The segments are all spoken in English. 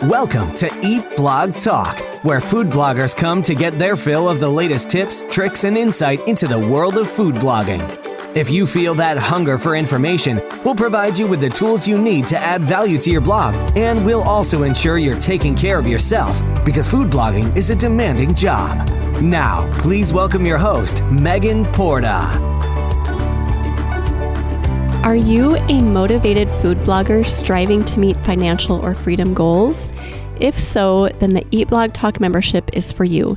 Welcome to Eat Blog Talk, where food bloggers come to get their fill of the latest tips, tricks, and insight into the world of food blogging. If you feel that hunger for information, we'll provide you with the tools you need to add value to your blog, and we'll also ensure you're taking care of yourself, because food blogging is a demanding job. Now, please welcome your host, Megan Porta. Are you a motivated food blogger striving to meet financial or freedom goals? If so, then the Eat Blog Talk membership is for you.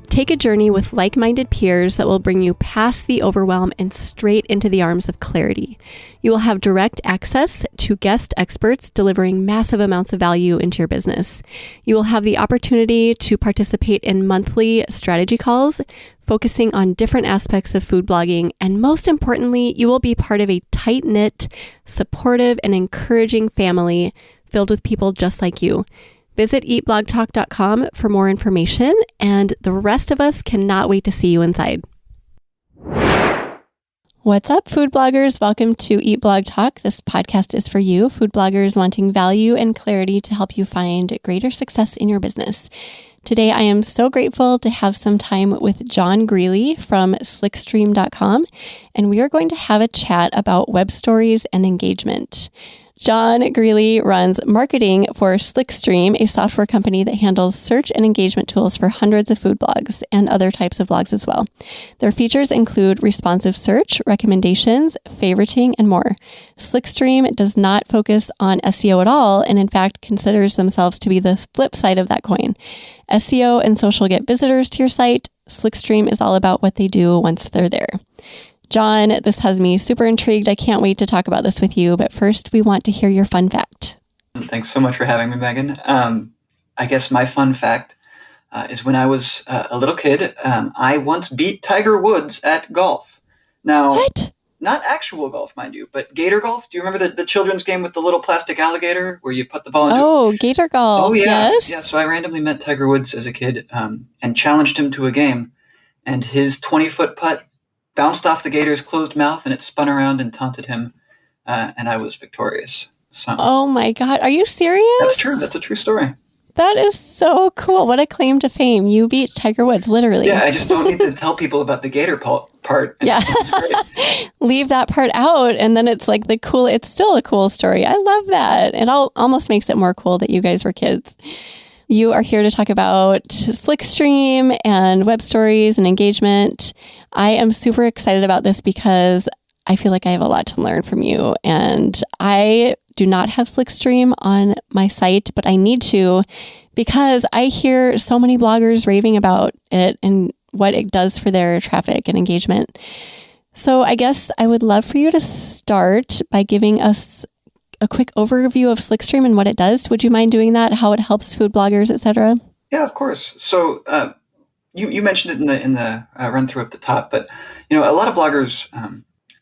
Take a journey with like-minded peers that will bring you past the overwhelm and straight into the arms of clarity. You will have direct access to guest experts delivering massive amounts of value into your business. You will have the opportunity to participate in monthly strategy calls, focusing on different aspects of food blogging, and most importantly, you will be part of a tight-knit, supportive, and encouraging family filled with people just like you. Visit eatblogtalk.com for more information, and the rest of us cannot wait to see you inside. What's up, food bloggers? Welcome to Eat Blog Talk. This podcast is for you, food bloggers wanting value and clarity to help you find greater success in your business. Today, I am so grateful to have some time with John Greely from Slickstream.com, and we are going to have a chat about web stories and engagement. John Greely runs marketing for Slickstream, a software company that handles search and engagement tools for hundreds of food blogs and other types of blogs as well. Their features include responsive search, recommendations, favoriting, and more. Slickstream does not focus on SEO at all, and in fact considers themselves to be the flip side of that coin. SEO and social get visitors to your site. Slickstream is all about what they do once they're there. John, this has me super intrigued. I can't wait to talk about this with you. But first, we want to hear your fun fact. Thanks so much for having me, Megan. I guess my fun fact is when I was a little kid, I once beat Tiger Woods at golf. Now, what? Not actual golf, mind you, but gator golf. Do you remember the children's game with the little plastic alligator where you put the ball into? Oh, gator golf. Oh, yeah. Yes. Yeah, so I randomly met Tiger Woods as a kid and challenged him to a game. And his 20-foot putt bounced off the gator's closed mouth, and it spun around and taunted him, and I was victorious. So, oh my God, are you serious? That's true. That's a true story. That is so cool. What a claim to fame. You beat Tiger Woods, literally. Yeah, I just don't need to tell people about the gator part. Yeah. Leave that part out, and then it's like it's still a cool story. I love that. It almost makes it more cool that you guys were kids. You are here to talk about Slickstream and web stories and engagement. I am super excited about this because I feel like I have a lot to learn from you. And I do not have Slickstream on my site, but I need to because I hear so many bloggers raving about it and what it does for their traffic and engagement. So I guess I would love for you to start by giving us a quick overview of Slickstream and what it does. Would you mind doing that? How it helps food bloggers, etc.? Yeah, of course. So you mentioned it in the run through at the top, but a lot of bloggers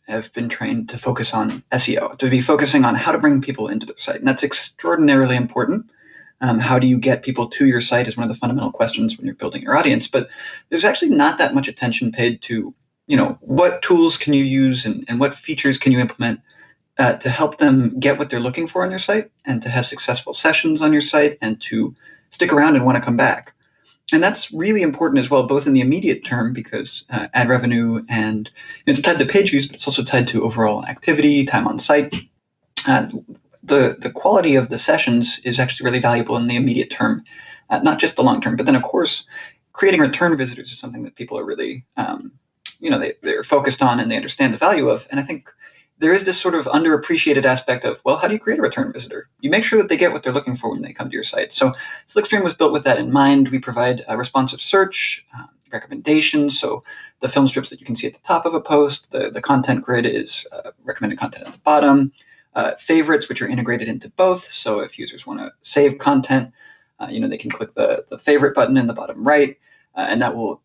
have been trained to focus on SEO, to be focusing on how to bring people into their site, and that's extraordinarily important. How do you get people to your site is one of the fundamental questions when you're building your audience. But there's actually not that much attention paid to what tools can you use and what features can you implement to help them get what they're looking for on your site and to have successful sessions on your site and to stick around and want to come back. And that's really important as well, both in the immediate term because ad revenue and it's tied to page views, but it's also tied to overall activity, time on site. The quality of the sessions is actually really valuable in the immediate term, not just the long term. But then, of course, creating return visitors is something that people are really, they're focused on and they understand the value of. And I think there is this sort of underappreciated aspect of, well, how do you create a return visitor? You make sure that they get what they're looking for when they come to your site. So Slickstream was built with that in mind. We provide a responsive search, recommendations. So the film strips that you can see at the top of a post, the content grid is recommended content at the bottom, favorites, which are integrated into both. So if users want to save content, they can click the favorite button in the bottom right, and that will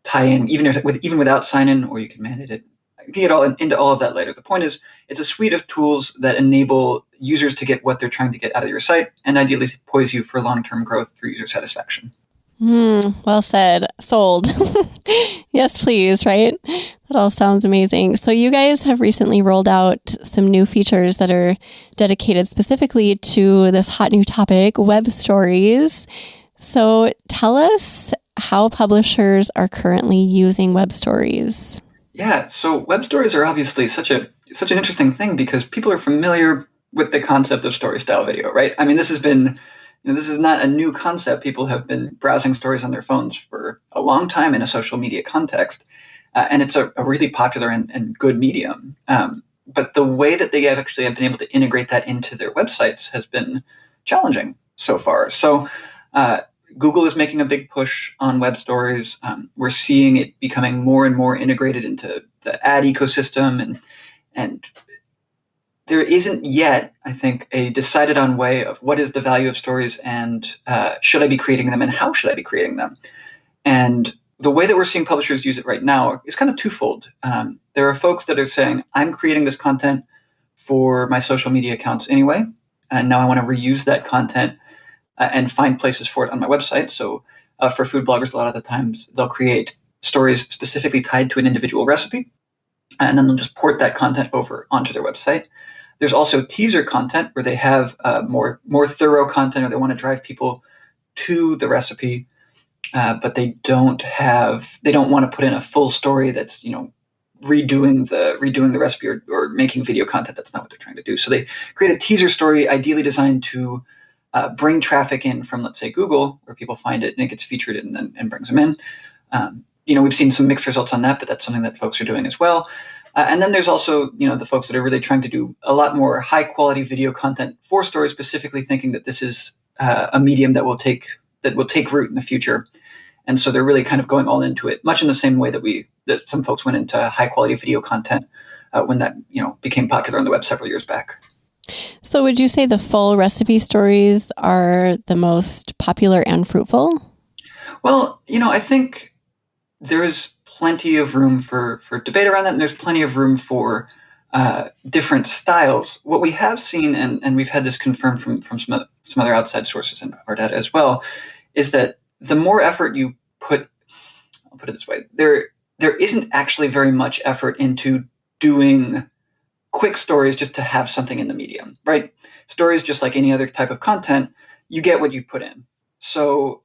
tie in even without sign-in, or you can manage it. You can get into all of that later. The point is, it's a suite of tools that enable users to get what they're trying to get out of your site and ideally poise you for long-term growth through user satisfaction. Well said. Sold. Yes, please, right? That all sounds amazing. So you guys have recently rolled out some new features that are dedicated specifically to this hot new topic, web stories. So tell us how publishers are currently using web stories. Yeah, so web stories are obviously such an interesting thing because people are familiar with the concept of story style video, right? I mean, this is not a new concept. People have been browsing stories on their phones for a long time in a social media context, and it's a really popular and good medium. But the way that they have been able to integrate that into their websites has been challenging so far. So Google is making a big push on web stories. We're seeing it becoming more and more integrated into the ad ecosystem, and there isn't yet, I think, a decided on way of what is the value of stories and should I be creating them and how should I be creating them. And the way that we're seeing publishers use it right now is kind of twofold. There are folks that are saying, I'm creating this content for my social media accounts anyway, and now I want to reuse that content and find places for it on my website. So for food bloggers, a lot of the times they'll create stories specifically tied to an individual recipe, and then they'll just port that content over onto their website. There's also teaser content where they have more thorough content, or they want to drive people to the recipe, but they don't want to put in a full story that's redoing the recipe or making video content. That's not what they're trying to do. So they create a teaser story, ideally designed to bring traffic in from, let's say, Google, where people find it and it gets featured and brings them in. We've seen some mixed results on that, but that's something that folks are doing as well. And then there's also, the folks that are really trying to do a lot more high quality video content for stories, specifically thinking that this is a medium that will take root in the future. And so they're really kind of going all into it, much in the same way that some folks went into high quality video content when that became popular on the web several years back. So would you say the full recipe stories are the most popular and fruitful? Well, I think there is plenty of room for debate around that, and there's plenty of room for different styles. What we have seen, and we've had this confirmed from some other outside sources in our data as well, is that the more effort you put, I'll put it this way, there isn't actually very much effort into doing quick stories just to have something in the medium, right? Stories, just like any other type of content, you get what you put in. So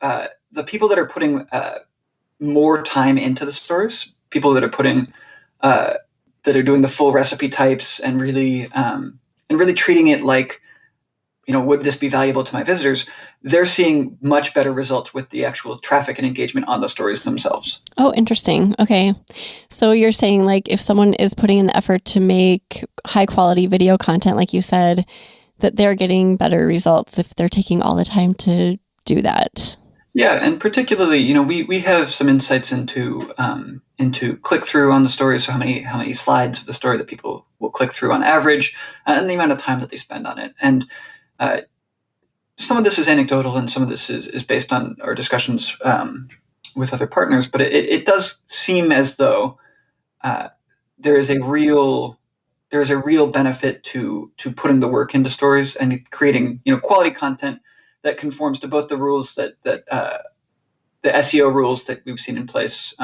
the people that are putting more time into the stories, people that are putting that are doing the full recipe types and really treating it like, would this be valuable to my visitors? They're seeing much better results with the actual traffic and engagement on the stories themselves. Oh, interesting. Okay. So you're saying, like, if someone is putting in the effort to make high quality video content, like you said, that they're getting better results if they're taking all the time to do that. Yeah, and particularly, we have some insights into click through on the story. So how many slides of the story that people will click through on average, and the amount of time that they spend on it. And some of this is anecdotal, and some of this is based on our discussions with other partners. But it does seem as though there is a real benefit to putting the work into stories and creating quality content that conforms to both the rules that the SEO rules that we've seen in place.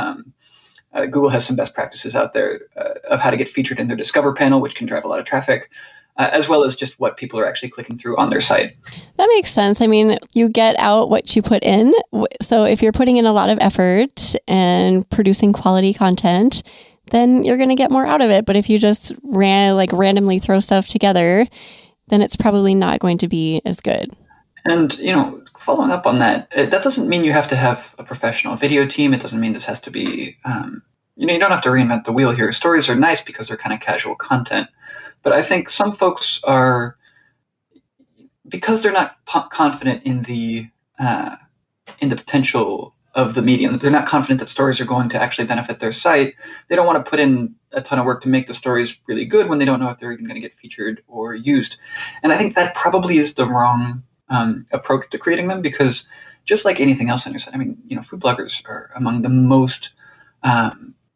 Google has some best practices out there of how to get featured in their Discover panel, which can drive a lot of traffic, as well as just what people are actually clicking through on their site. That makes sense. I mean, you get out what you put in. So if you're putting in a lot of effort and producing quality content, then you're going to get more out of it. But if you just randomly throw stuff together, then it's probably not going to be as good. And, following up on that, that doesn't mean you have to have a professional video team. It doesn't mean this has to be, you don't have to reinvent the wheel here. Stories are nice because they're kind of casual content. But I think some folks are, because they're not confident in the potential of the medium, they're not confident that stories are going to actually benefit their site. They don't want to put in a ton of work to make the stories really good when they don't know if they're even going to get featured or used. And I think that probably is the wrong approach to creating them, because just like anything else on your site, I mean, food bloggers are among the most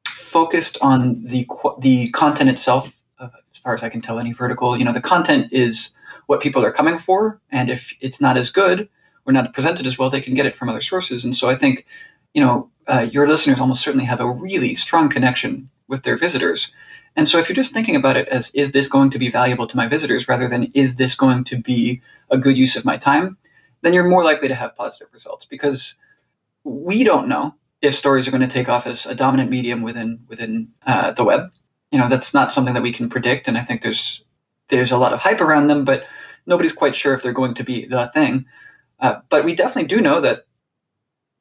focused on the content itself, as far as I can tell, any vertical. The content is what people are coming for, and if it's not as good, or not presented as well, they can get it from other sources. And so I think, your listeners almost certainly have a really strong connection with their visitors. And so if you're just thinking about it as, is this going to be valuable to my visitors, rather than is this going to be a good use of my time, then you're more likely to have positive results, because we don't know if stories are going to take off as a dominant medium within the web. That's not something that we can predict. And I think there's a lot of hype around them, but nobody's quite sure if they're going to be the thing. But we definitely do know that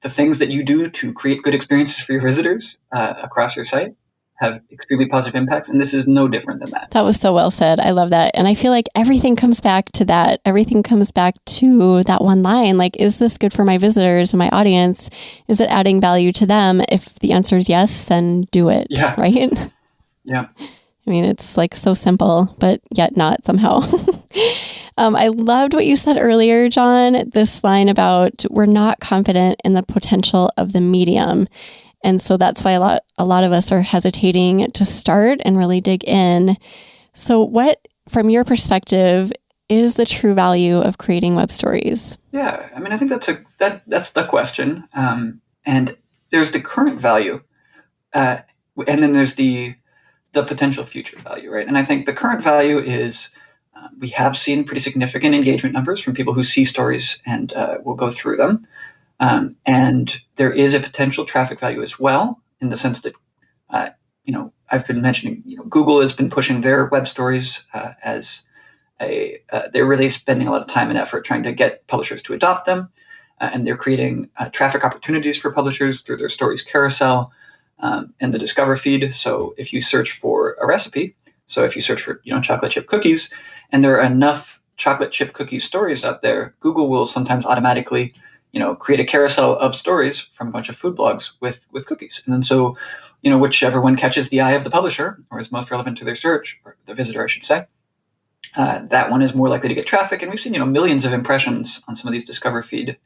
the things that you do to create good experiences for your visitors across your site have extremely positive impacts. And this is no different than that. That was so well said. I love that. And I feel like everything comes back to that. Everything comes back to that one line. Like, is this good for my visitors and my audience? Is it adding value to them? If the answer is yes, then do it. Yeah. Right? Yeah. I mean, it's like so simple, but yet not somehow. I loved what you said earlier, John, this line about we're not confident in the potential of the medium. And so that's why a lot of us are hesitating to start and really dig in. So what, from your perspective, is the true value of creating web stories? Yeah, I mean, I think that's the question. And there's the current value, and then there's the potential future value, right? And I think the current value is we have seen pretty significant engagement numbers from people who see stories and will go through them. And there is a potential traffic value as well, in the sense that, I've been mentioning, Google has been pushing their web stories as they're really spending a lot of time and effort trying to get publishers to adopt them. And they're creating traffic opportunities for publishers through their stories carousel and the Discover feed. So if you search for a recipe, so if you search for, chocolate chip cookies, and there are enough chocolate chip cookie stories out there, Google will sometimes automatically create a carousel of stories from a bunch of food blogs with cookies. And then so, whichever one catches the eye of the publisher or is most relevant to their search, or the visitor, I should say, that one is more likely to get traffic. And we've seen, millions of impressions on some of these Discover feed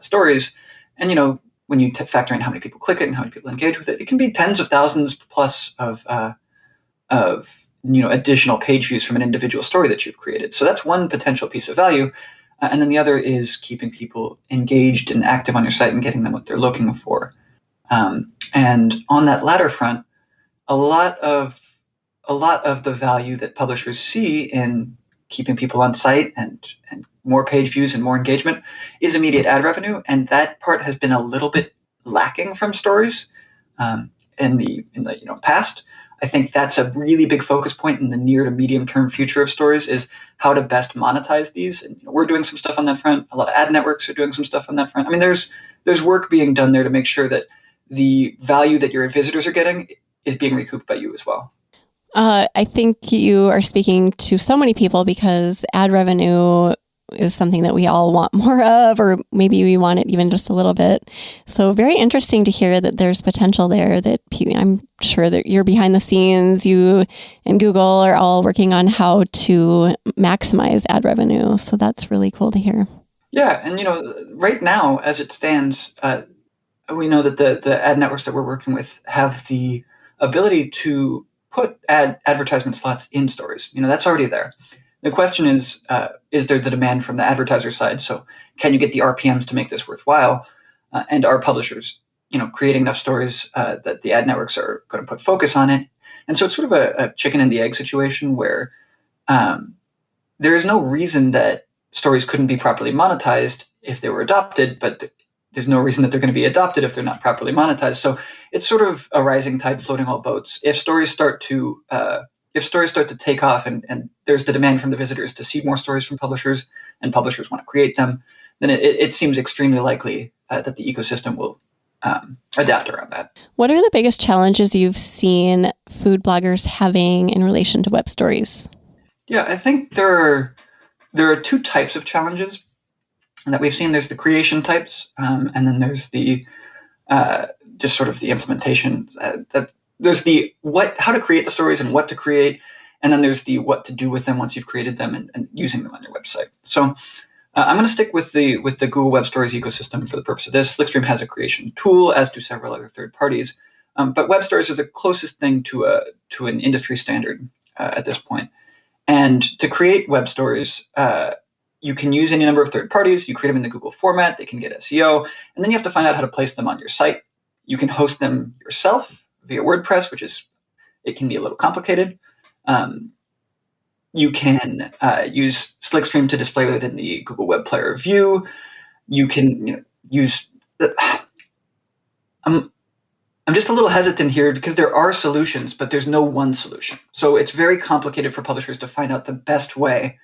stories. And, when you factor in how many people click it and how many people engage with it, it can be tens of thousands plus of additional page views from an individual story that you've created. So that's one potential piece of value. And then the other is keeping people engaged and active on your site and getting them what they're looking for. And on that latter front, a lot of the value that publishers see in keeping people on site and more page views and more engagement is immediate ad revenue. And that part has been a little bit lacking from stories in the past. I think that's a really big focus point in the near to medium term future of stories, is how to best monetize these. And we're doing some stuff on that front. A lot of ad networks are doing some stuff on that front. I mean, there's work being done there to make sure that the value that your visitors are getting is being recouped by you as well. I think you are speaking to so many people, because ad revenue is something that we all want more of, or maybe we want it even just a little bit. So very interesting to hear that there's potential there, that I'm sure that you're behind the scenes, you and Google are all working on how to maximize ad revenue. So that's really cool to hear. Yeah. And, right now, as it stands, we know that the ad networks that we're working with have the ability to put advertisement slots in stories. That's already there. The question is there the demand from the advertiser side? So can you get the RPMs to make this worthwhile? And are publishers, creating enough stories that the ad networks are going to put focus on it? And so it's sort of a chicken and the egg situation where there is no reason that stories couldn't be properly monetized if they were adopted, but there's no reason that they're going to be adopted if they're not properly monetized. So it's sort of a rising tide floating all boats. If stories start to take off and there's the demand from the visitors to see more stories from publishers, and publishers want to create them, then it seems extremely likely that the ecosystem will adapt around that. What are the biggest challenges you've seen food bloggers having in relation to web stories? Yeah, I think there are two types of challenges that we've seen. There's the creation types, and then there's the just sort of the implementation. There's the how to create the stories and what to create, and then there's the what to do with them once you've created them and using them on your website. So I'm going to stick with the Google Web Stories ecosystem for the purpose of this. Slickstream has a creation tool, as do several other third parties, but web stories is the closest thing to an industry standard at this point. And to create web stories, you can use any number of third parties. You create them in the Google format. They can get SEO. And then you have to find out how to place them on your site. You can host them yourself via WordPress, it can be a little complicated. You can use Slickstream to display within the Google Web Player view. You can use I'm just a little hesitant here because there are solutions, but there's no one solution. So it's very complicated for publishers to find out the best way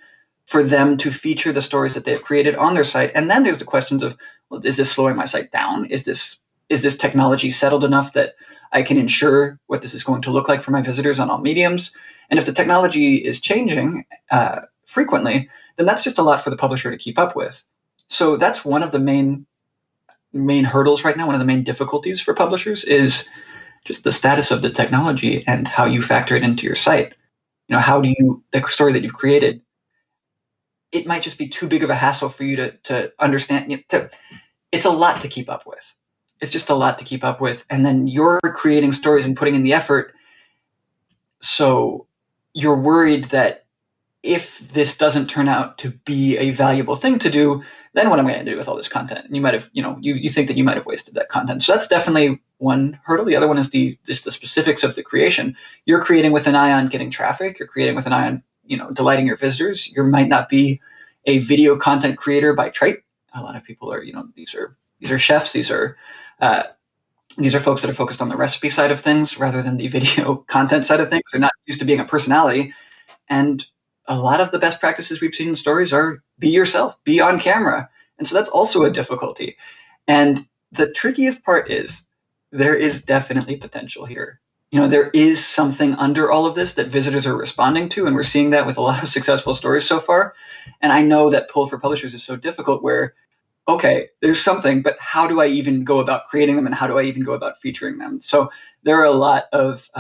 for them to feature the stories that they've created on their site. And then there's the questions of, well, is this slowing my site down? Is this technology settled enough that I can ensure what this is going to look like for my visitors on all mediums? And if the technology is changing frequently, then that's just a lot for the publisher to keep up with. So that's one of the main hurdles right now. One of the main difficulties for publishers is just the status of the technology and how you factor it into your site. How do the story that you've created, it might just be too big of a hassle for you to understand. It's a lot to keep up with. It's just a lot to keep up with. And then you're creating stories and putting in the effort. So you're worried that if this doesn't turn out to be a valuable thing to do, then what am I going to do with all this content? And you might have, you think that you might have wasted that content. So that's definitely one hurdle. The other one is the specifics of the creation. You're creating with an eye on getting traffic. You're creating with an eye on, delighting your visitors. You might not be a video content creator by trade. A lot of people are, these are chefs. These are folks that are focused on the recipe side of things rather than the video content side of things. They're not used to being a personality. And a lot of the best practices we've seen in stories are be yourself, be on camera. And so that's also a difficulty. And the trickiest part is there is definitely potential here. There is something under all of this that visitors are responding to, and we're seeing that with a lot of successful stories so far. And I know that pull for publishers is so difficult where, okay, there's something, but how do I even go about creating them, and how do I even go about featuring them? So there are a lot of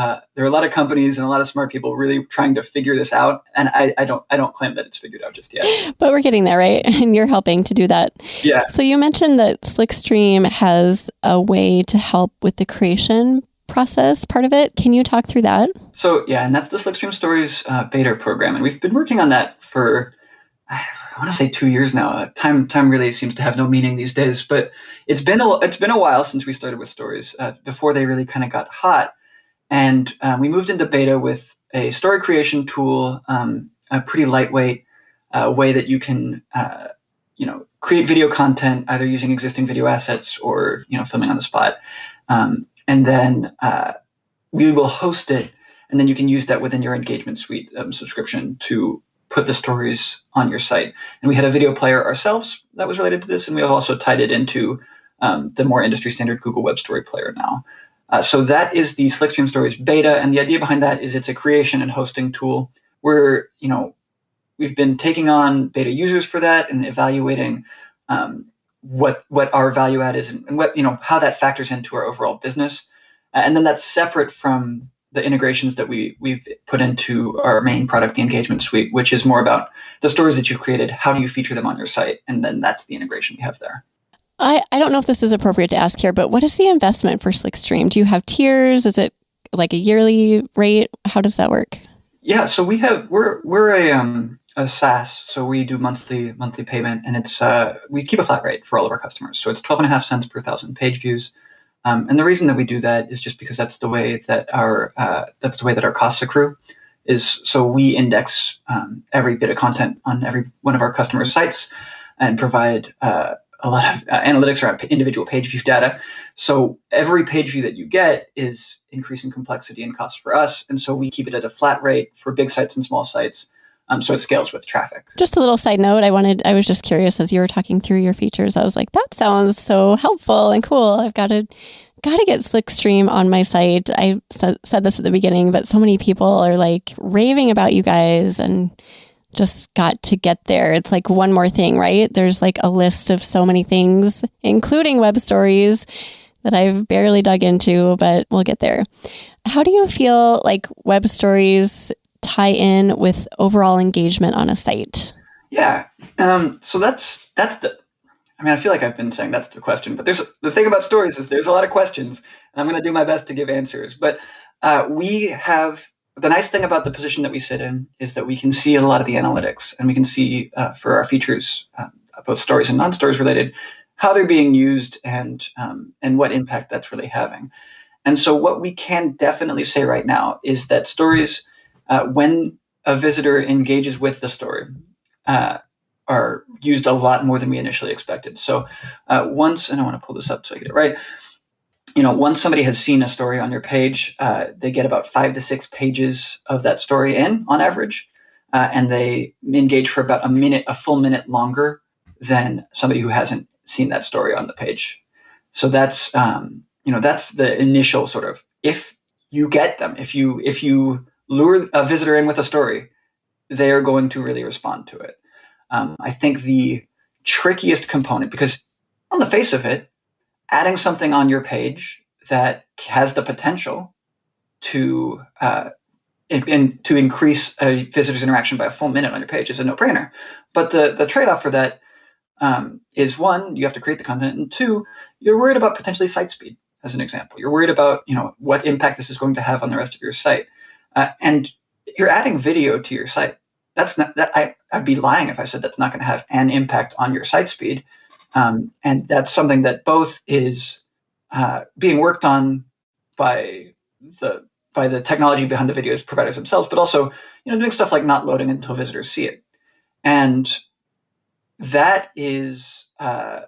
companies and a lot of smart people really trying to figure this out, and I don't claim that it's figured out just yet. But we're getting there, right? And you're helping to do that. Yeah. So you mentioned that Slickstream has a way to help with the creation process part of it. Can you talk through that? So yeah, and that's the Slickstream Stories beta program, and we've been working on that for I want to say 2 years now. Time really seems to have no meaning these days, but it's been a while since we started with stories before they really kind of got hot, and we moved into beta with a story creation tool, a pretty lightweight way that you can create video content either using existing video assets or filming on the spot, and then we will host it, and then you can use that within your engagement suite subscription to put the stories on your site. And we had a video player ourselves that was related to this, and we have also tied it into the more industry standard Google Web Story Player now. So that is the Slickstream Stories beta, and the idea behind that is it's a creation and hosting tool where we've been taking on beta users for that and evaluating what our value add is and what how that factors into our overall business, and then that's separate from the integrations that we've put into our main product, the engagement suite, which is more about the stories that you've created. How do you feature them on your site? And then that's the integration we have there. I don't know if this is appropriate to ask here, but what is the investment for Slickstream? Do you have tiers? Is it like a yearly rate? How does that work? Yeah, so we're a SaaS, so we do monthly payment, and it's we keep a flat rate for all of our customers. So it's 12.5 cents per 1,000 page views. And the reason that we do that is just because that's the way that our costs accrue. Is so we index every bit of content on every one of our customers' sites and provide a lot of analytics around individual page view data. So every page view that you get is increasing complexity and cost for us, and so we keep it at a flat rate for big sites and small sites. So it scales with traffic. Just a little side note, I was just curious as you were talking through your features. I was like, that sounds so helpful and cool. I've got to get Slickstream on my site. I said this at the beginning, but so many people are like raving about you guys and just got to get there. It's like one more thing, right? There's like a list of so many things, including web stories that I've barely dug into, but we'll get there. How do you feel like web stories tie in with overall engagement on a site? Yeah. So that's I feel like I've been saying that's the question, but the thing about stories is there's a lot of questions, and I'm going to do my best to give answers. But we have the nice thing about the position that we sit in is that we can see a lot of the analytics, and we can see for our features, both stories and non-stories related, how they're being used and what impact that's really having. And so what we can definitely say right now is that stories, when a visitor engages with the story, are used a lot more than we initially expected. So once, and I want to pull this up so I get it right, once somebody has seen a story on your page, they get about 5 to 6 pages of that story in on average, and they engage for about a full minute longer than somebody who hasn't seen that story on the page. So that's that's the initial sort of, if you get them, if you lure a visitor in with a story, they are going to really respond to it. I think the trickiest component, because on the face of it, adding something on your page that has the potential to increase a visitor's interaction by a full minute on your page is a no-brainer. But the trade-off for that is, one, you have to create the content, and two, you're worried about potentially site speed. As an example, you're worried about what impact this is going to have on the rest of your site, and you're adding video to your site. That's not that I'd be lying if I said that's not going to have an impact on your site speed. And that's something that both is being worked on by the technology behind the videos providers themselves, but also doing stuff like not loading until visitors see it. And that is, I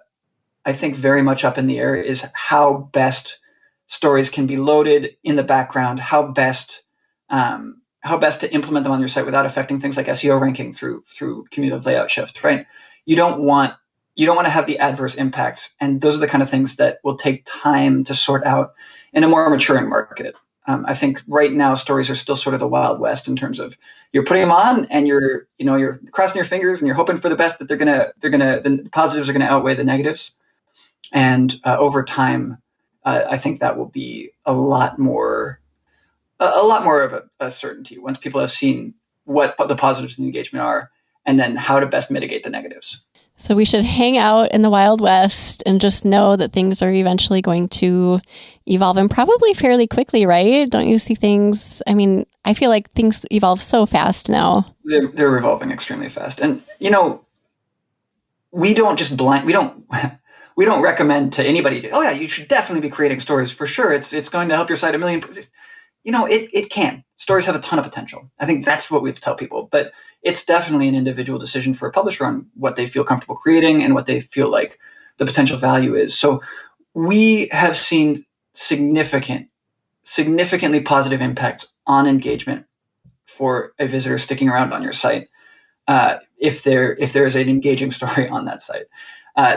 think, very much up in the air, is how best stories can be loaded in the background, how best to implement them on your site without affecting things like SEO ranking through cumulative layout shift, right? You don't want to have the adverse impacts, and those are the kind of things that will take time to sort out in a more maturing market. I think right now stories are still sort of the Wild West in terms of, you're putting them on and you're crossing your fingers and you're hoping for the best, that the positives are gonna outweigh the negatives. And over time, I think that will be a lot more of a certainty once people have seen what the positives in the engagement are, and then how to best mitigate the negatives. So we should hang out in the Wild West and just know that things are eventually going to evolve, and probably fairly quickly, right? Don't you see things? I mean, I feel like things evolve so fast now. They're evolving extremely fast. And, we don't just we don't recommend to anybody, oh yeah, you should definitely be creating stories for sure. It's going to help your site a million. It can. Stories have a ton of potential. I think that's what we have to tell people. But it's definitely an individual decision for a publisher on what they feel comfortable creating and what they feel like the potential value is. So we have seen significantly positive impact on engagement for a visitor sticking around on your site, if there is an engaging story on that site.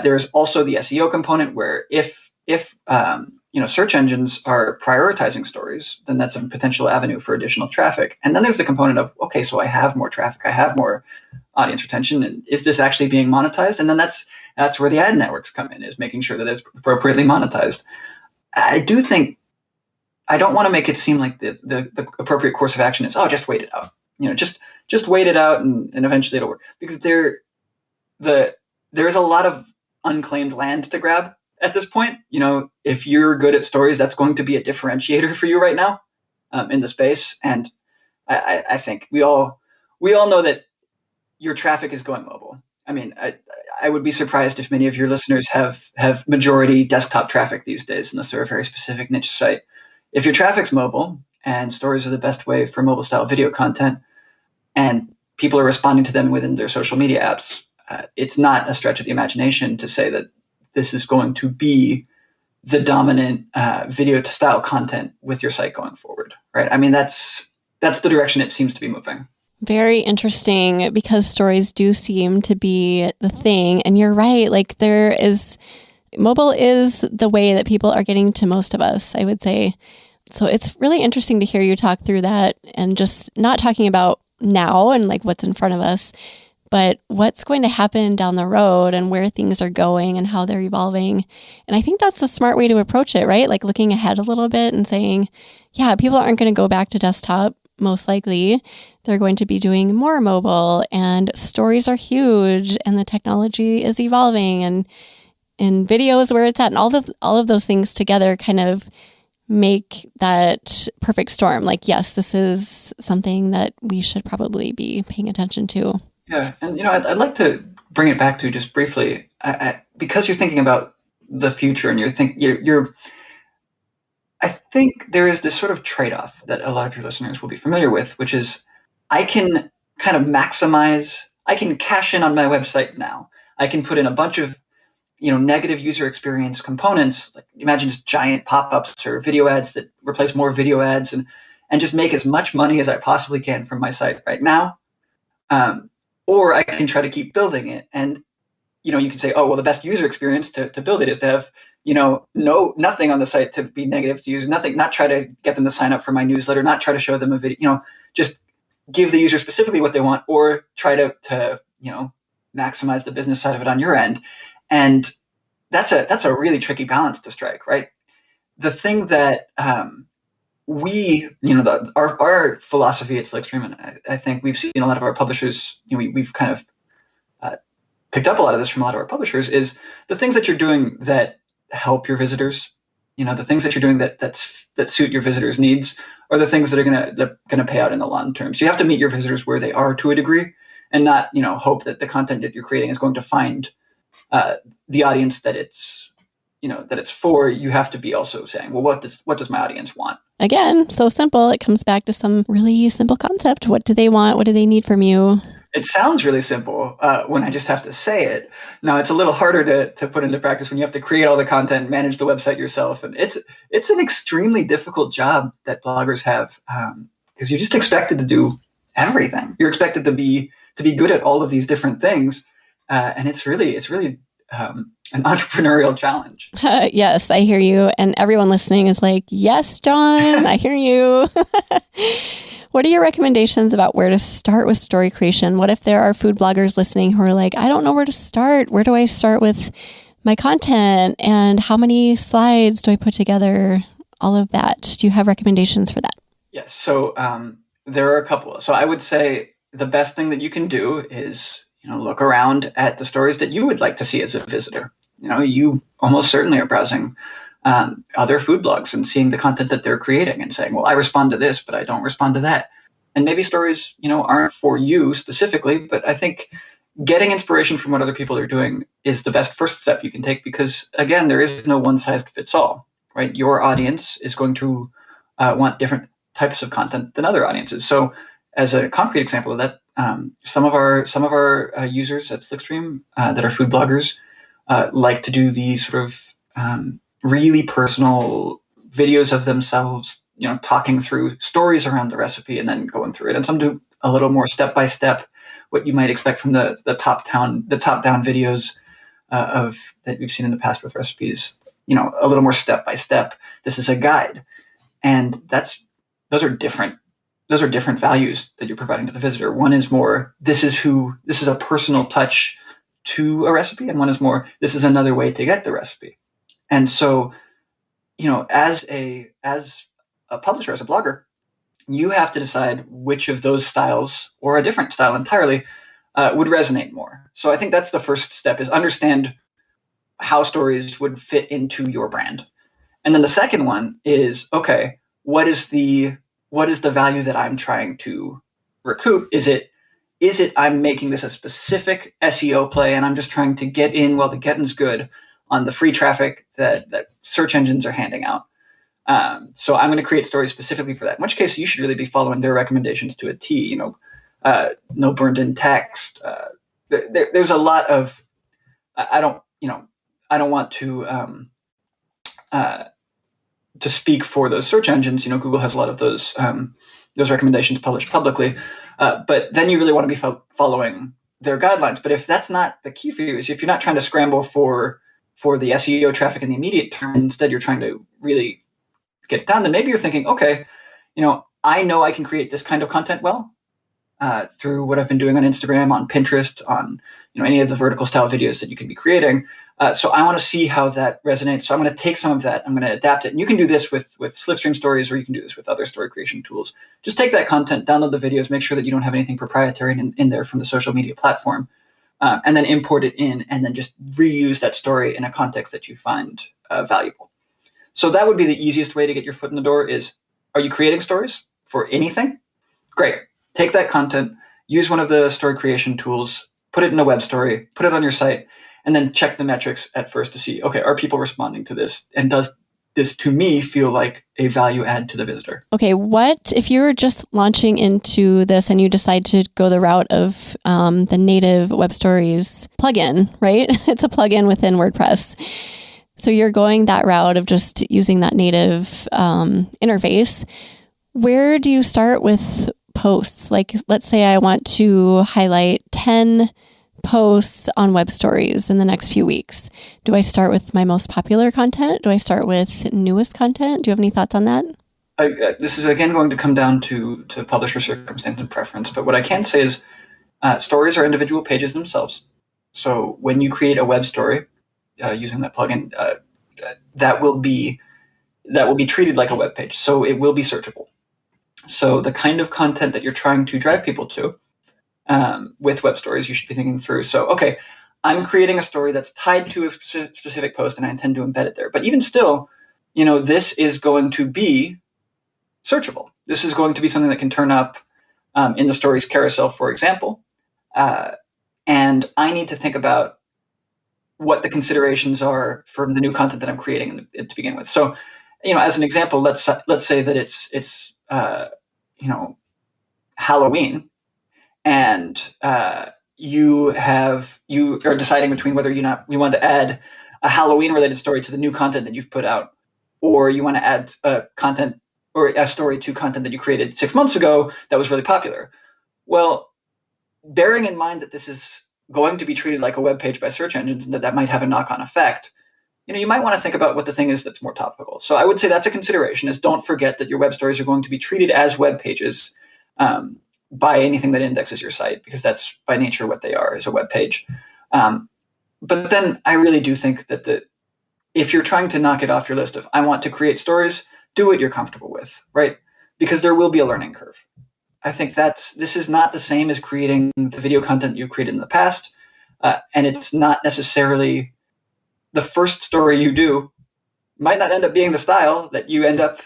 There's also the SEO component, where if search engines are prioritizing stories, then that's a potential avenue for additional traffic. And then there's the component of, okay, so I have more traffic, I have more audience retention, and is this actually being monetized? And then that's where the ad networks come in, is making sure that it's appropriately monetized. I don't want to make it seem like the appropriate course of action is, just wait it out. Just wait it out and eventually it'll work. Because there is a lot of unclaimed land to grab at this point. If you're good at stories, that's going to be a differentiator for you right now in the space. And I think we all know that your traffic is going mobile. I mean, I would be surprised if many of your listeners have majority desktop traffic these days, unless they're a very specific niche site. If your traffic's mobile and stories are the best way for mobile style video content, and people are responding to them within their social media apps, it's not a stretch of the imagination to say that this is going to be the dominant video style content with your site going forward, right? I mean, that's the direction it seems to be moving. Very interesting, because stories do seem to be the thing. And you're right, like mobile is the way that people are getting to most of us, I would say. So it's really interesting to hear you talk through that, and just not talking about now and like what's in front of us, but what's going to happen down the road and where things are going and how they're evolving. And I think that's a smart way to approach it, right? Like looking ahead a little bit and saying, yeah, people aren't going to go back to desktop. Most likely they're going to be doing more mobile, and stories are huge, and the technology is evolving, and video is where it's at. And all of those things together kind of make that perfect storm? Like, yes, this is something that we should probably be paying attention to. Yeah. And, I'd like to bring it back to just briefly, because you're thinking about the future and I think there is this sort of trade-off that a lot of your listeners will be familiar with, which is I can kind of I can cash in on my website now. I can put in a bunch of, negative user experience components, like imagine just giant pop-ups or video ads that replace more video ads and just make as much money as I possibly can from my site right now. Or I can try to keep building it. And, you can say, oh, well, the best user experience to build it is to have, nothing on the site to be negative to use, nothing, not try to get them to sign up for my newsletter, not try to show them a video, just give the user specifically what they want, or try to maximize the business side of it on your end. And that's a really tricky balance to strike, right? The thing that our philosophy at Slickstream, and I think we've seen a lot of our publishers, we've kind of picked up a lot of this from a lot of our publishers, is the things that you're doing that help your visitors, the things that you're doing that suit your visitors' needs are the things that are gonna pay out in the long term. So you have to meet your visitors where they are to a degree, and not hope that the content that you're creating is going to find the audience that it's for. You have to be also saying, well, what does my audience want? Again, so simple. It comes back to some really simple concept. What do they want? What do they need from you? It sounds really simple when I just have to say it. Now, it's a little harder to put into practice when you have to create all the content, manage the website yourself. And it's an extremely difficult job that bloggers have, because you're just expected to do everything. You're expected to be good at all of these different things. And it's really an entrepreneurial challenge. Yes, I hear you. And everyone listening is like, yes, John, I hear you. What are your recommendations about where to start with story creation? What if there are food bloggers listening who are like, I don't know where to start. Where do I start with my content? And how many slides do I put together? All of that. Do you have recommendations for that? Yes. So there are a couple. So I would say the best thing that you can do is, look around at the stories that you would like to see as a visitor. You almost certainly are browsing other food blogs and seeing the content that they're creating and saying, well, I respond to this, but I don't respond to that. And maybe stories, aren't for you specifically, but I think getting inspiration from what other people are doing is the best first step you can take, because again, there is no one size fits all, right? Your audience is going to want different types of content than other audiences. So as a concrete example of that, some of our users at Slickstream that are food bloggers like to do the sort of really personal videos of themselves, talking through stories around the recipe and then going through it. And some do a little more step by step, what you might expect from the top down videos of that we've seen in the past with recipes. A little more step by step. This is a guide, and those are different values that you're providing to the visitor. One is more, this is a personal touch to a recipe, and one is more, this is another way to get the recipe. And so, as a publisher, as a blogger, you have to decide which of those styles, or a different style entirely, would resonate more. So I think that's the first step, is understand how stories would fit into your brand. And then the second one is, okay, what is the value that I'm trying to recoup? Is it I'm making this a specific SEO play, and I'm just trying to get in while the getting's good on the free traffic that search engines are handing out. So I'm going to create stories specifically for that, in which case you should really be following their recommendations to a T, no burned in text. There's a lot of, I don't want to speak for those search engines. Google has a lot of those recommendations published publicly, but then you really want to be following their guidelines. But if that's not the key for you, is if you're not trying to scramble for the SEO traffic in the immediate term, instead you're trying to really get it done, then maybe you're thinking, okay, I know I can create this kind of content well through what I've been doing on Instagram, on Pinterest, on any of the vertical style videos that you can be creating. So I want to see how that resonates. So I'm going to take some of that, I'm going to adapt it. And you can do this with Slickstream stories, or you can do this with other story creation tools. Just take that content, download the videos, make sure that you don't have anything proprietary in there from the social media platform, and then import it in, and then just reuse that story in a context that you find valuable. So that would be the easiest way to get your foot in the door is, are you creating stories for anything? Great. Take that content, use one of the story creation tools, put it in a web story, put it on your site, and then check the metrics at first to see, okay, are people responding to this? And does this, to me, feel like a value add to the visitor? Okay, what if you're just launching into this and you decide to go the route of the native web stories plugin, right? It's a plugin within WordPress. So you're going that route of just using that native interface. Where do you start with posts? Like, let's say I want to highlight 10 posts on web stories in the next few weeks. Do I start with my most popular content? Do I start with newest content? Do you have any thoughts on that? This is, again, going to come down to publisher circumstance and preference. But what I can say is stories are individual pages themselves. So when you create a web story using that plugin, that will be treated like a web page. So it will be searchable. So the kind of content that you're trying to drive people to with web stories, you should be thinking through. So, okay, I'm creating a story that's tied to a specific post and I intend to embed it there. But even still, this is going to be searchable. This is going to be something that can turn up in the stories carousel, for example. And I need to think about what the considerations are for the new content that I'm creating to begin with. So, as an example, let's say that it's Halloween, and you are deciding between whether you want to add a Halloween related story to the new content that you've put out, or you want to add content or a story to content that you created 6 months ago that was really popular. Well, bearing in mind that this is going to be treated like a web page by search engines and that might have a knock-on effect, you might want to think about what the thing is that's more topical. So I would say that's a consideration, is don't forget that your web stories are going to be treated as web pages by anything that indexes your site, because that's by nature what they are, is a web page. But then I really do think that if you're trying to knock it off your list of, I want to create stories, do what you're comfortable with, right? Because there will be a learning curve. I think this is not the same as creating the video content you created in the past. And it's not necessarily the first story you do might not end up being the style that you end up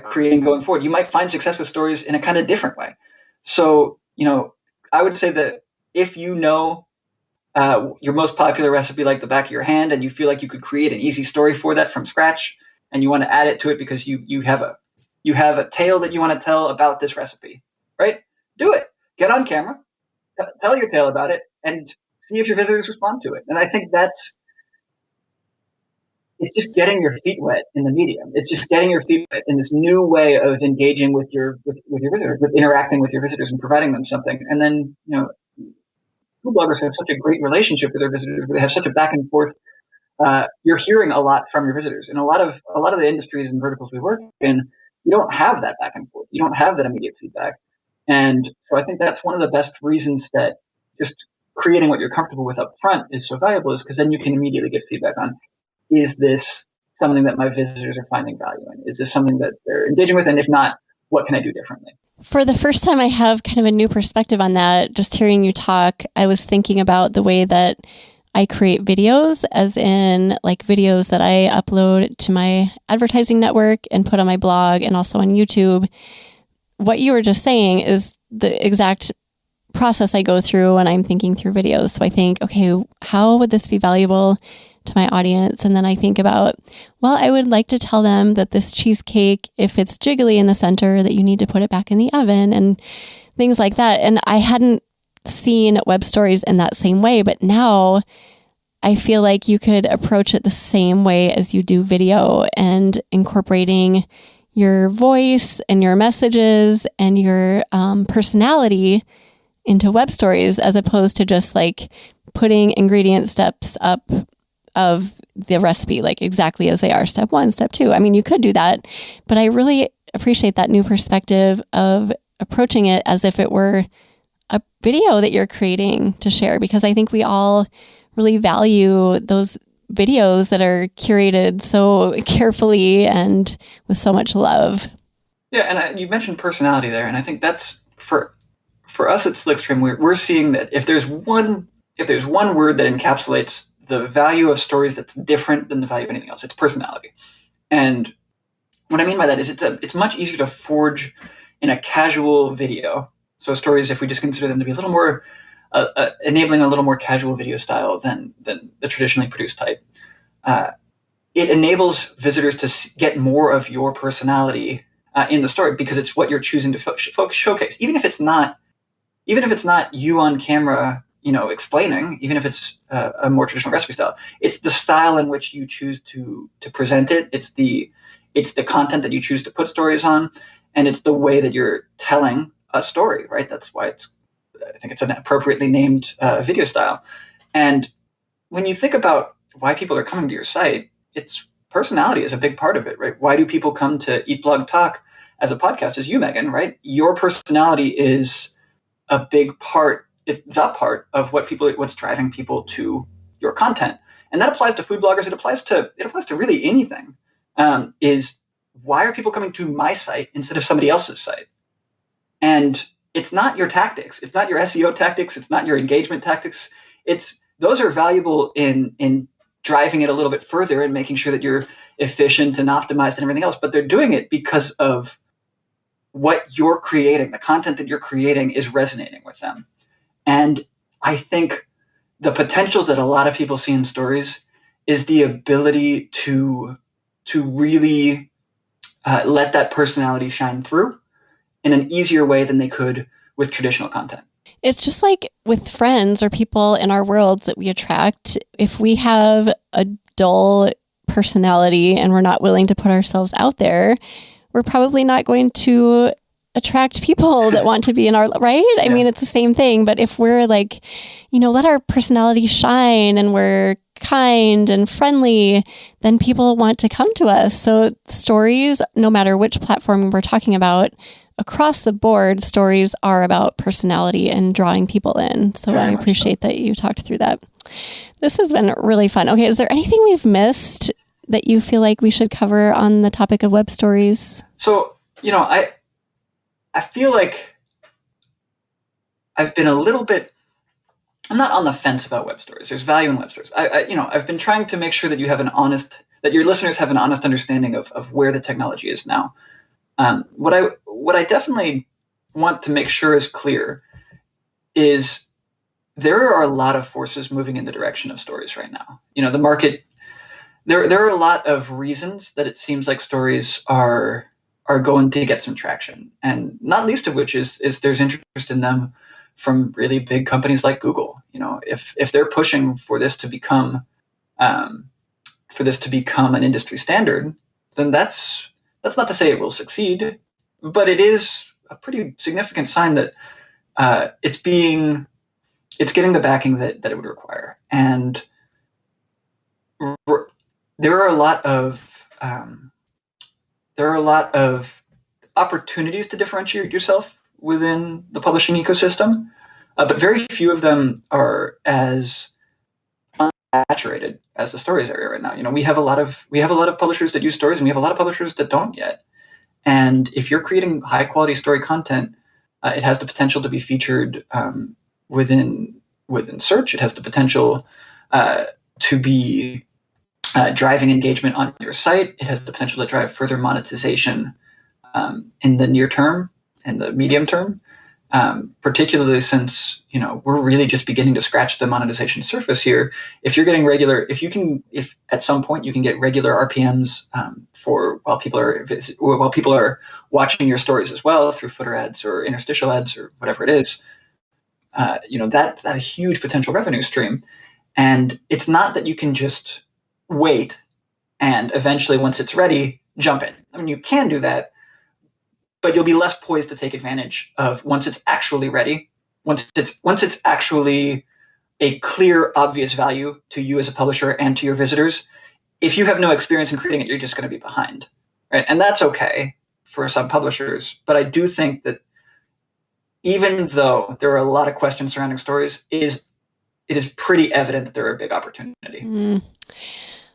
creating going forward. You might find success with stories in a kind of different way. So, I would say that if you know your most popular recipe like the back of your hand, and you feel like you could create an easy story for that from scratch, and you want to add it to it because you have a tale that you want to tell about this recipe, right? Do it. Get on camera, tell your tale about it, and see if your visitors respond to it. And I think it's just getting your feet wet in the medium. It's just getting your feet wet in this new way of engaging with your visitors, with interacting with your visitors and providing them something. And then, food bloggers have such a great relationship with their visitors, where they have such a back and forth. You're hearing a lot from your visitors. In a lot of the industries and verticals we work in, you don't have that back and forth. You don't have that immediate feedback. And so I think that's one of the best reasons that just creating what you're comfortable with up front is so valuable, is because then you can immediately get feedback on, is this something that my visitors are finding value in? Is this something that they're engaging with? And if not, what can I do differently? For the first time, I have kind of a new perspective on that. Just hearing you talk, I was thinking about the way that I create videos, as in like videos that I upload to my advertising network and put on my blog and also on YouTube. What you were just saying is the exact process I go through when I'm thinking through videos. So I think, okay, how would this be valuable to my audience? And then I think about, well, I would like to tell them that this cheesecake, if it's jiggly in the center, that you need to put it back in the oven and things like that. And I hadn't seen web stories in that same way, but now I feel like you could approach it the same way as you do video, and incorporating your voice and your messages and your personality into web stories, as opposed to just like putting ingredient steps up of the recipe, like exactly as they are, step 1, step 2. I mean, you could do that, but I really appreciate that new perspective of approaching it as if it were a video that you're creating to share, because I think we all really value those videos that are curated so carefully and with so much love. Yeah, and you mentioned personality there, and I think that's for us at Slickstream, we're seeing that if there's one word that encapsulates the value of stories that's different than the value of anything else, it's personality. And what I mean by that is it's much easier to forge in a casual video. So stories, if we just consider them to be a little more enabling a little more casual video style than the traditionally produced type, it enables visitors to get more of your personality in the story because it's what you're choosing to showcase. Even if it's not you on camera, explaining, even if it's a more traditional recipe style, it's the style in which you choose to present it. It's the content that you choose to put stories on, and it's the way that you're telling a story, right? That's why I think it's an appropriately named video style. And when you think about why people are coming to your site, it's personality is a big part of it, right? Why do people come to Eat Blog Talk as a podcast? Is you, Megan, right? Your personality is a big part, the part of what's driving people to your content. And that applies to food bloggers. It applies to really anything. Is why are people coming to my site instead of somebody else's site? And it's not your tactics. It's not your SEO tactics. It's not your engagement tactics. Those are valuable in driving it a little bit further and making sure that you're efficient and optimized and everything else. But they're doing it because of what you're creating. The content that you're creating is resonating with them. And I think the potential that a lot of people see in stories is the ability to really let that personality shine through in an easier way than they could with traditional content. It's just like with friends or people in our worlds that we attract. If we have a dull personality and we're not willing to put ourselves out there, we're probably not going to attract people that want to be in our, right? I mean, it's the same thing. But if we're like, let our personality shine and we're kind and friendly, then people want to come to us. So stories, no matter which platform we're talking about, across the board, stories are about personality and drawing people in. So I appreciate that you talked through that. This has been really fun. Okay, is there anything we've missed that you feel like we should cover on the topic of web stories? So, I feel like I've been I'm not on the fence about web stories. There's value in web stories. I've been trying to make sure that that your listeners have an honest understanding of where the technology is now. What I definitely want to make sure is clear is there are a lot of forces moving in the direction of stories right now. The market, there are a lot of reasons that it seems like stories are going to get some traction, and not least of which is there's interest in them from really big companies like Google. If they're pushing for this to become an industry standard, then that's not to say it will succeed, but it is a pretty significant sign that it's getting the backing that it would require. And there are a lot of opportunities to differentiate yourself within the publishing ecosystem, but very few of them are as unsaturated as the stories area right now. We have a lot of publishers that use stories, and we have a lot of publishers that don't yet. And if you're creating high quality story content, it has the potential to be featured within search. It has the potential to be driving engagement on your site. It has the potential to drive further monetization in the near term and the medium term, particularly since we're really just beginning to scratch the monetization surface here. If you're getting if at some point you can get regular RPMs while people are watching your stories as well through footer ads or interstitial ads or whatever it is, that's a huge potential revenue stream. And it's not that you can just wait and eventually, once it's ready, jump in. I mean, you can do that, but you'll be less poised to take advantage of once it's actually ready, once it's actually a clear, obvious value to you as a publisher and to your visitors. If you have no experience in creating it, you're just going to be behind, right? And that's okay for some publishers. But I do think that even though there are a lot of questions surrounding stories, it is pretty evident that they're a big opportunity.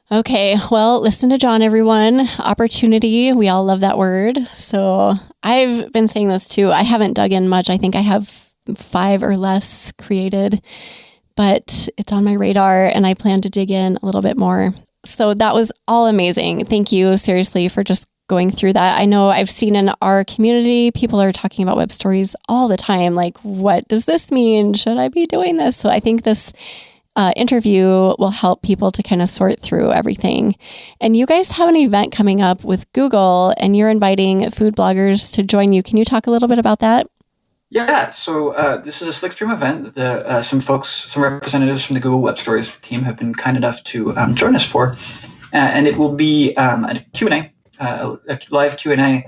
Okay, well, listen to John, everyone. Opportunity. We all love that word. So I've been saying this too. I haven't dug in much. I think I have 5 or less created, but it's on my radar and I plan to dig in a little bit more. So that was all amazing. Thank you, seriously, for just going through that. I know I've seen in our community, people are talking about web stories all the time. Like, what does this mean? Should I be doing this? So I think this interview will help people to kind of sort through everything. And you guys have an event coming up with Google, and you're inviting food bloggers to join you. Can you talk a little bit about that? Yeah, so this is a Slickstream event that some representatives from the Google Web Stories team have been kind enough to join us for. And it will be a Q&A, a live Q&A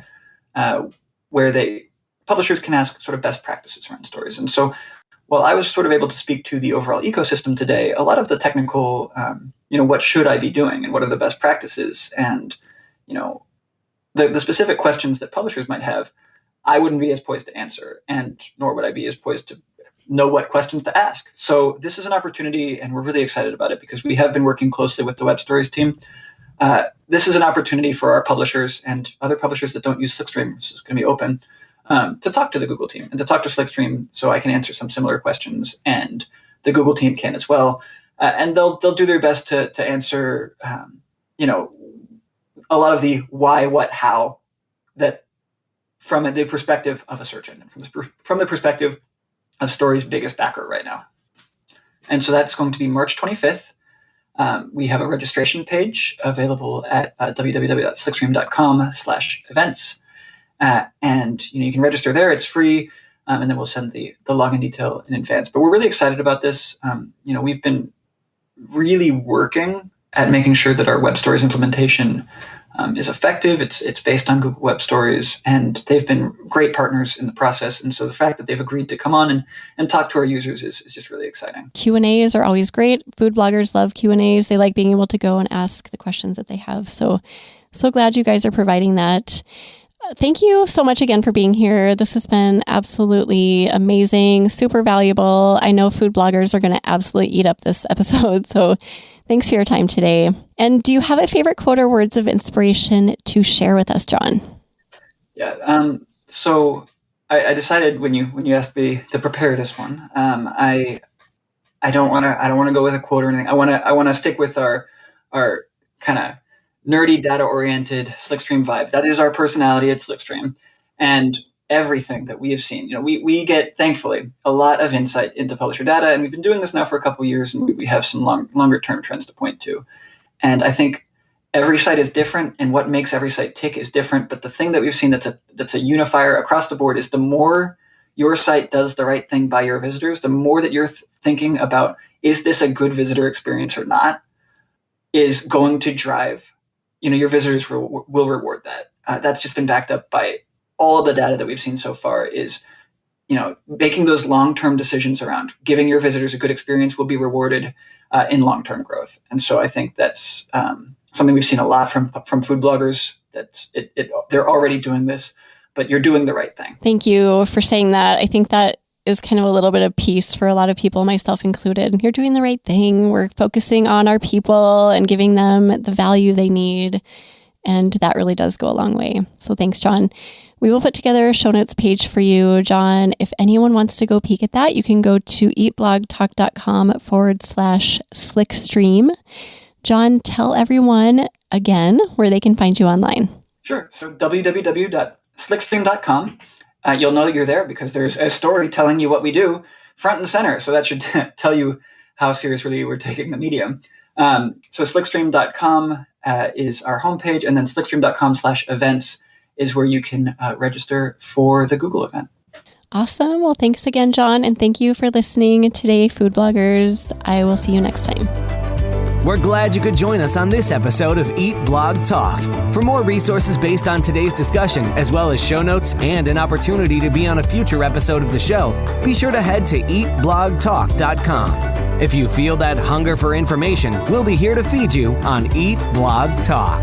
where publishers can ask sort of best practices around stories. And so while I was sort of able to speak to the overall ecosystem today, a lot of the technical, what should I be doing and what are the best practices and, the specific questions that publishers might have, I wouldn't be as poised to answer, and nor would I be as poised to know what questions to ask. So this is an opportunity, and we're really excited about it because we have been working closely with the Web Stories team. This is an opportunity for our publishers and other publishers that don't use Slickstream, which is going to be open, to talk to the Google team and to talk to Slickstream so I can answer some similar questions, and the Google team can as well. And they'll do their best to answer, a lot of the why, what, how that from the perspective of a search engine, from the perspective of Story's biggest backer right now. And so that's going to be March 25th. We have a registration page available at www.slickstream.com/events. And you can register there. It's free. And then we'll send the login detail in advance. But we're really excited about this. We've been really working at making sure that our Web Stories implementation is effective. It's based on Google Web Stories, and they've been great partners in the process. And so the fact that they've agreed to come on and talk to our users is just really exciting. Q&As are always great. Food bloggers love Q&As. They like being able to go and ask the questions that they have. So glad you guys are providing that. Thank you so much again for being here. This has been absolutely amazing, super valuable. I know food bloggers are going to absolutely eat up this episode. So thanks for your time today. And do you have a favorite quote or words of inspiration to share with us, John? Yeah. So I decided when you asked me to prepare this one, I don't want to go with a quote or anything. I want to stick with our kind of nerdy, data-oriented Slickstream vibe. That is our personality at Slickstream. And everything that we have seen, we get, thankfully, a lot of insight into publisher data, and we've been doing this now for a couple of years, and we have some longer-term trends to point to. And I think every site is different, and what makes every site tick is different. But the thing that we've seen that's a unifier across the board is the more your site does the right thing by your visitors, the more that you're thinking about, is this a good visitor experience or not, is going to drive your visitors will reward that. That's just been backed up by all of the data that we've seen so far is, making those long-term decisions around giving your visitors a good experience will be rewarded in long-term growth. And so I think that's something we've seen a lot from food bloggers. They're already doing this, but you're doing the right thing. Thank you for saying that. I think that is kind of a little bit of peace for a lot of people, myself included. You're doing the right thing. We're focusing on our people and giving them the value they need. And that really does go a long way. So thanks, John. We will put together a show notes page for you, John. If anyone wants to go peek at that, you can go to eatblogtalk.com/Slickstream. John, tell everyone again where they can find you online. Sure. So www.slickstream.com. You'll know that you're there because there's a story telling you what we do front and center. So that should tell you how seriously we're taking the medium. So slickstream.com is our homepage, and then slickstream.com/events is where you can register for the Google event. Awesome. Well, thanks again, John. And thank you for listening today, food bloggers. I will see you next time. We're glad you could join us on this episode of Eat Blog Talk. For more resources based on today's discussion, as well as show notes and an opportunity to be on a future episode of the show, be sure to head to eatblogtalk.com. If you feel that hunger for information, we'll be here to feed you on Eat Blog Talk.